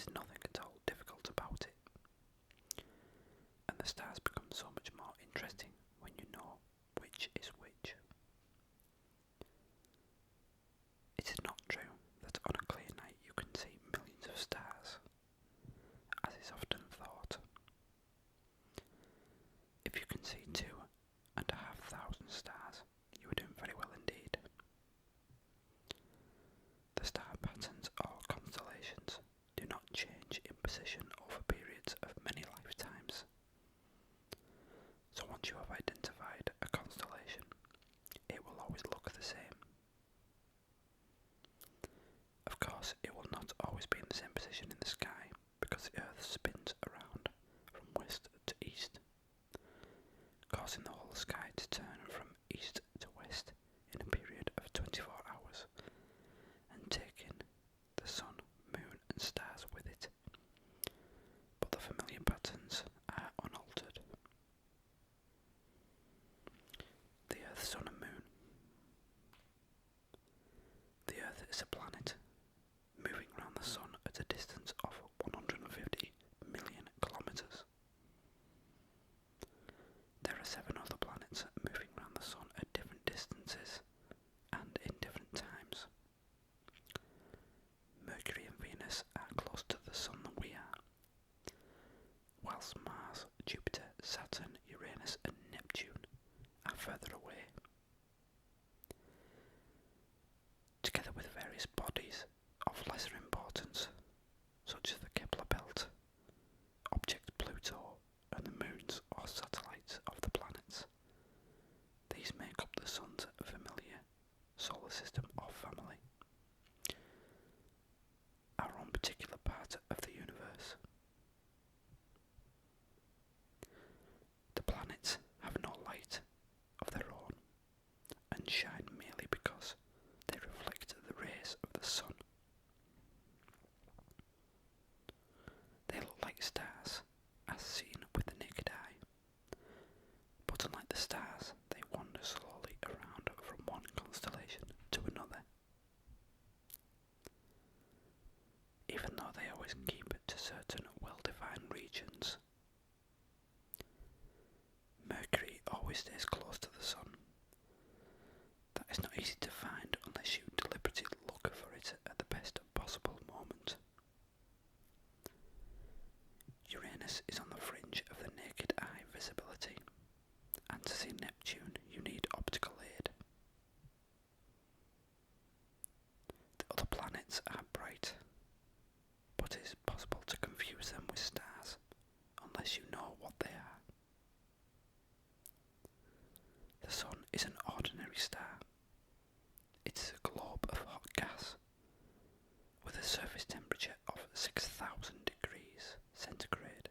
is nothing at all difficult about it, and the stars become so much more interesting when you know which is which. It is not true that on a clear night you can see millions of stars, as is often thought. If you can see 2,500 stars, you are doing very well indeed. The star patterns or constellations do not change in position over periods of many lifetimes. So once you have identified a constellation, it will always look the same. Of course, it will not always be in the same position in the sky, because the Earth spins around from west to east, causing the whole sky to turn from east to west in a period of 24 hours, and taking the sun, moon and stars with it. But the familiar patterns are unaltered. The Earth, Sun and Moon. The Earth is a planet moving around the Sun at a distance of 150 million kilometres. There are 7 other planets moving around the Sun at different distances and in different times. Mercury and Venus are closer to the Sun than we are, whilst Mars, Jupiter, Saturn, Uranus and Neptune are further away. Together with various bodies of lesser importance, such as the Kepler belt, object Pluto, and the moons or satellites of the planets. These make up the Sun's familiar solar system or family, our own particular part of the universe. The planets have no light of their own and shine merely because they reflect the rays of the Sun. They look like stars as seen with the naked eye, but unlike the stars, they wander slowly around from one constellation to another. Even though they always keep to certain well-defined regions, Mercury always stays close to the Sun. That is not easy to find unless you deliberately look for it at the best possible moment. Uranus is on the fringe of the naked eye visibility, and to see Neptune you need optical aid. The other planets are bright, but it is possible to confuse them with stars unless you know what they are. The Sun is an ordinary star. It is a globe of hot gas with a surface temperature of 6,000 degrees centigrade,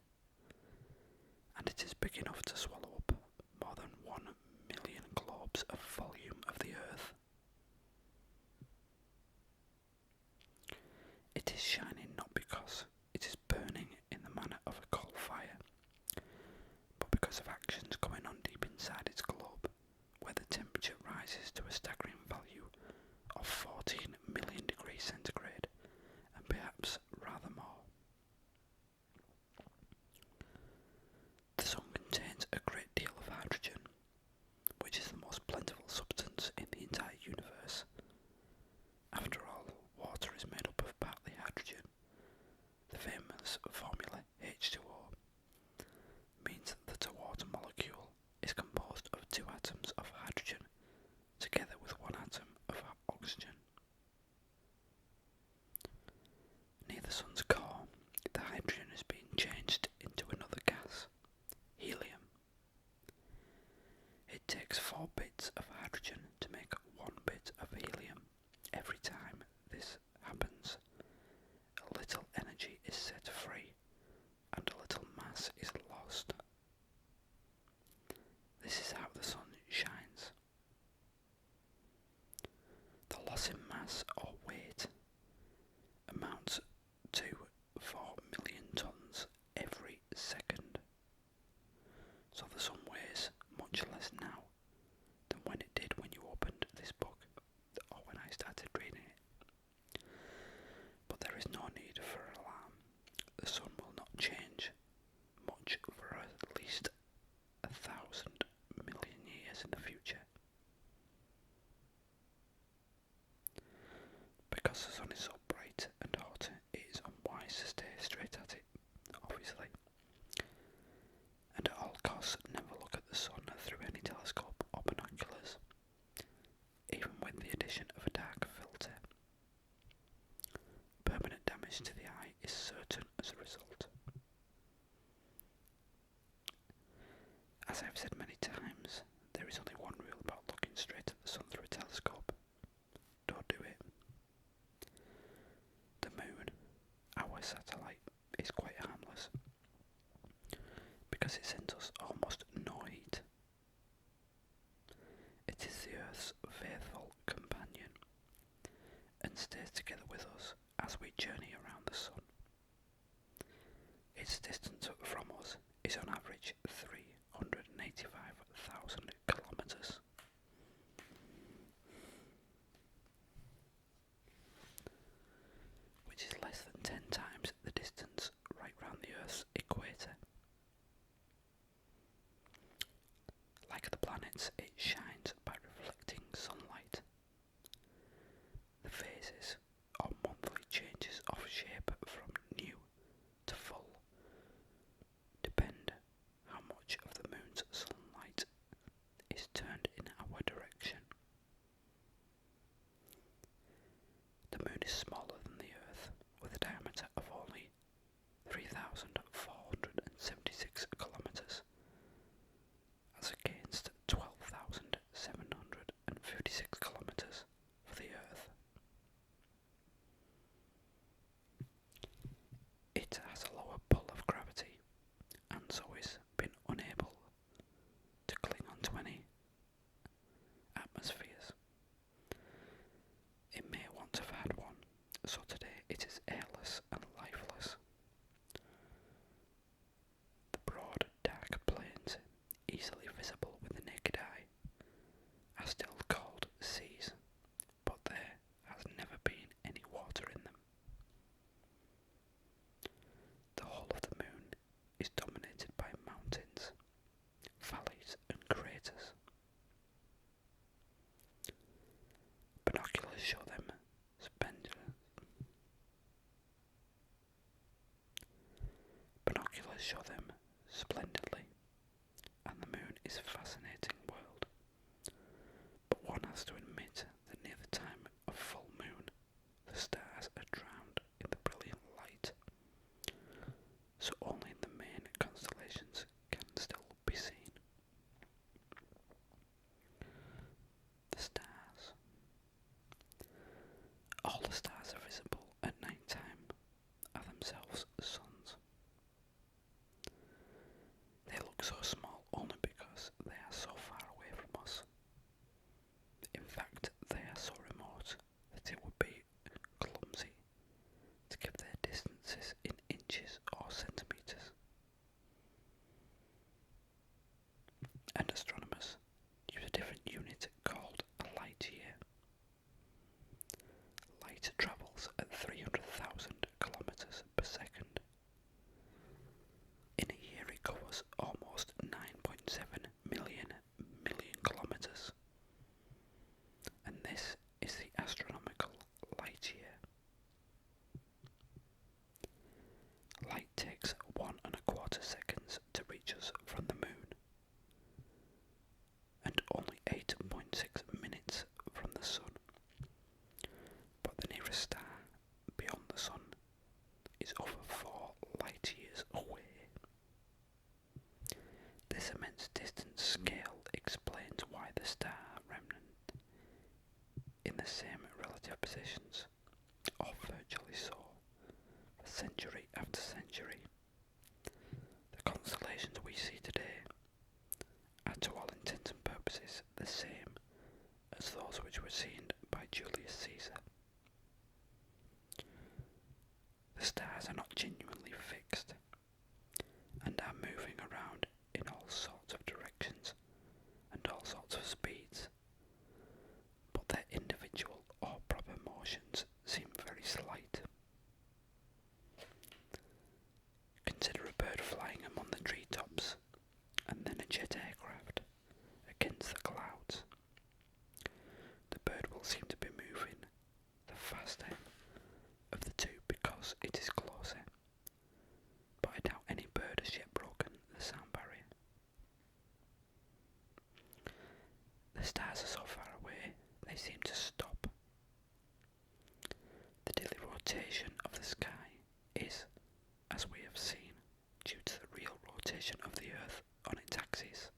and it is big enough to swallow up more than 1 million globes of volume of the Earth. It is shining not because it because it sends us almost no heat. It is the Earth's faithful companion and stays together with us as we journey around the Sun. Its distance from us is on average 385,000 kilometres. Which is less than 10 times the distance right round the Earth's equator. Like the planets, it shines by reflecting sunlight. The phases, or monthly changes of shape from new to full, depend how much of the moon's sunlight is turned in our direction. The moon is smaller than the Earth, with a diameter of only 3,476 kilometres, as against 12,756 kilometres for the Earth. It has a lower pull of gravity, and so has been unable to cling onto any atmospheres. It may once have had one, so today it is airless and lifeless. The broad, dark plains, easily visible with the naked eye, are still called seas, but there has never been any water in them. The whole of the moon is dominated by mountains, valleys and craters. Binoculars show them splendidly, and the moon is a fascinating world. But one has to admit that near the time of full moon, the stars are drowned in the brilliant light, so only the main constellations can still be seen. The stars. All the stars are visible at night time are themselves suns. They look so small only because they are so far away from us. In fact, they are so remote that it would be clumsy to give their distances in inches or centimetres. And astronomers use a different unit called a light year. Light travels at 300,000 kilometres per second. In a year it covers almost 9.7 million kilometres. And this is the astronomical light year. Light takes 1¼ seconds to reach us from the moon, and only 8.6 minutes from the sun. But the nearest star beyond the sun is over 4 light years away. This immense distance scale explains why the star remnant in the same relative positions, or virtually so, for century after century. The constellations we see today are to all intents and purposes the same as those which were seen by Julius Caesar. The stars are not genuinely fixed, and are moving around in all sorts of directions and all sorts of speeds, but their individual or proper motions seem very slight. Consider a bird flying among the treetops, and then a jet aircraft against the clouds. The bird will seem to be moving the faster of the two because it is closer, but I doubt any bird has yet broken the sound barrier. The stars are so far away they seem to stop. The daily rotation of the sky is, as we have seen, due to the real rotation of the Earth on its axis.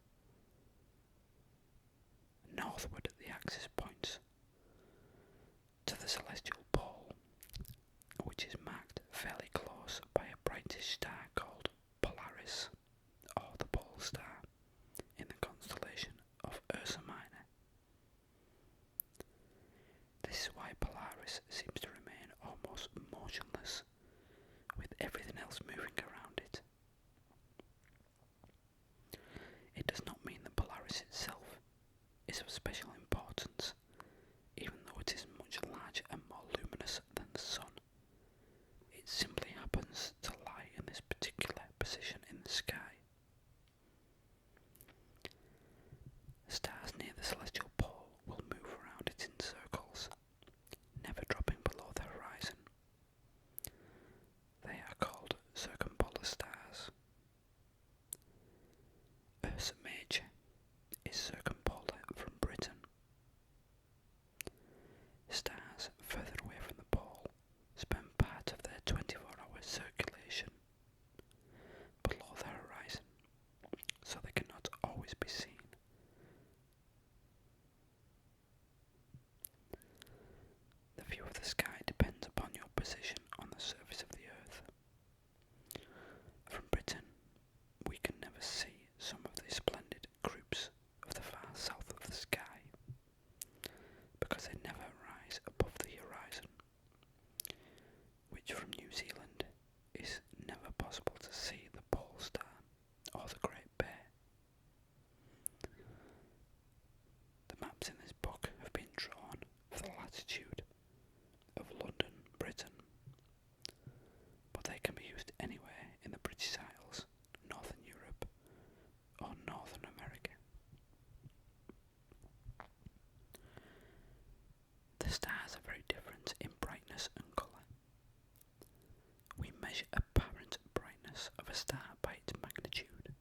a star by its magnitude.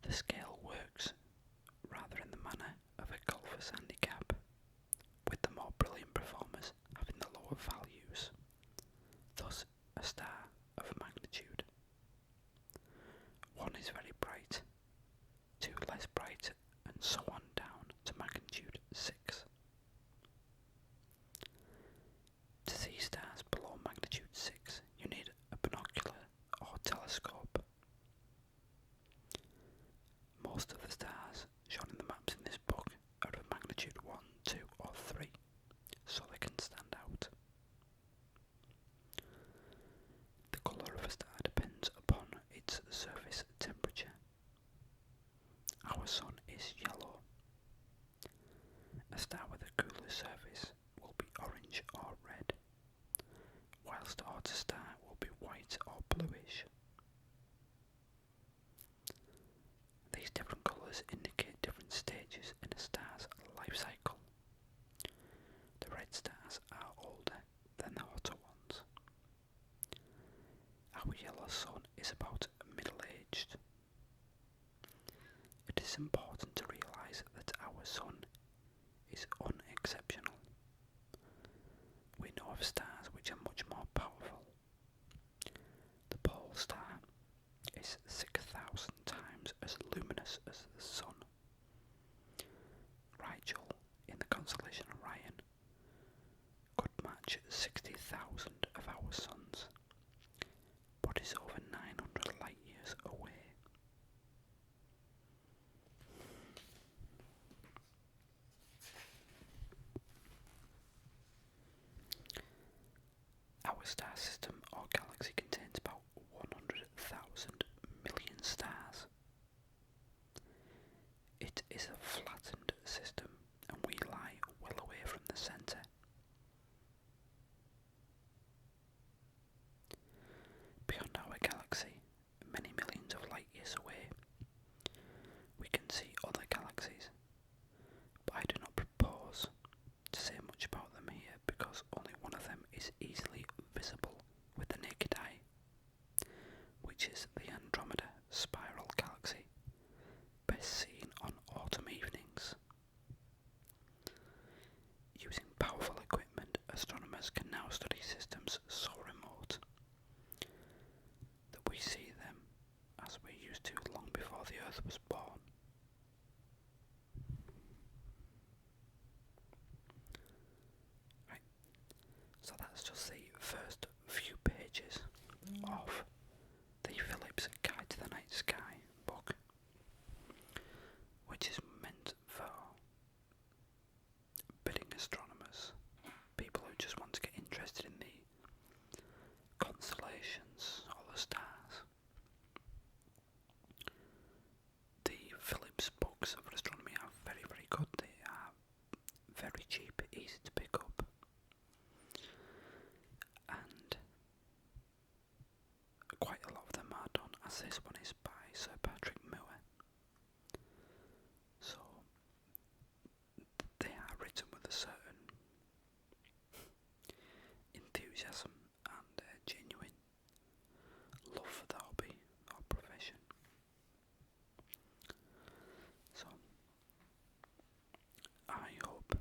The scale works rather in the manner of a golfer's handicap, with the more brilliant performers having the lower values, thus a star of magnitude. 1 is very bright, 2 less bright, and so on down to magnitude 6. To see stars below magnitude 6, you need a binocular or telescope. Most of the stars shown in the maps in this book are of magnitude 1, 2 or 3, so they can stand out. The colour of a star depends upon its surface temperature. Our sun is yellow. A star with a cooler surface will be orange or red, whilst Oort's star will be white or bluish. These different colours indicate different stages in a star's life cycle. The red stars are older than the hotter ones. Our yellow sun is about middle-aged. It is important to realise that our sun is unexceptional. We know of stars which are much more powerful. The pole star is 6,000 times as luminous as the sun. Rigel, in the constellation Orion, could match 60,000 of our suns, but is over 900 light years away. Our star system or galaxy contains about 100,000 million stars. It is a flattened system, and we lie well away from the centre. Beyond our galaxy, many millions of light years away, we can see other galaxies, but I do not propose to say much about them here because only one of them is easily visible with the naked eye, which is the Andromeda spiral galaxy, best seen on autumn evenings. Using powerful equipment, astronomers can now study systems so remote that we see them as we used to long before the Earth was born. Right, so that's just the first few pages of the Phillips Guide to the Night Sky book, which is meant for budding astronomers, people who just want to get interested in the constellations or the stars. The Phillips books for astronomy are very, very good. They are very cheap, easy to pick up, and quite a lot of them are done, as this one is by Sir Patrick Moore. So they are written with a certain enthusiasm and genuine love for the hobby or profession. So I hope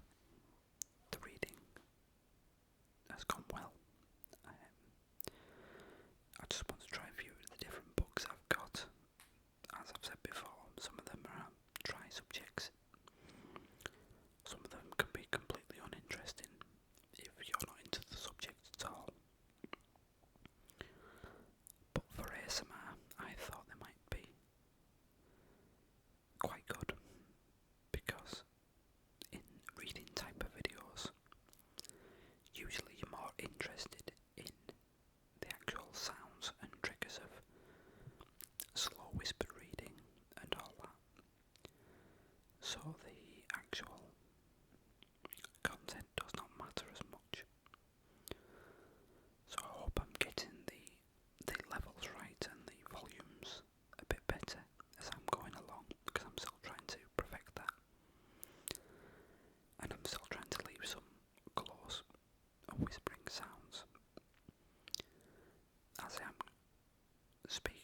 the reading has gone well. I just want to try a few of the different books I've got. As I've said before, some of them are dry subjects. Some of them can be completely uninteresting if you're not into the subject at all. But for ASMR, I thought they might be quite good, because in reading type of videos, usually you're more interested in the actual sounds and triggers of slow whispered reading and all that. So the actual content does not matter as much. So I hope I'm getting the levels right and the volumes a bit better as I'm going along, because I'm still trying to perfect that. And I'm still trying to leave some close whispering sounds, as I am speed.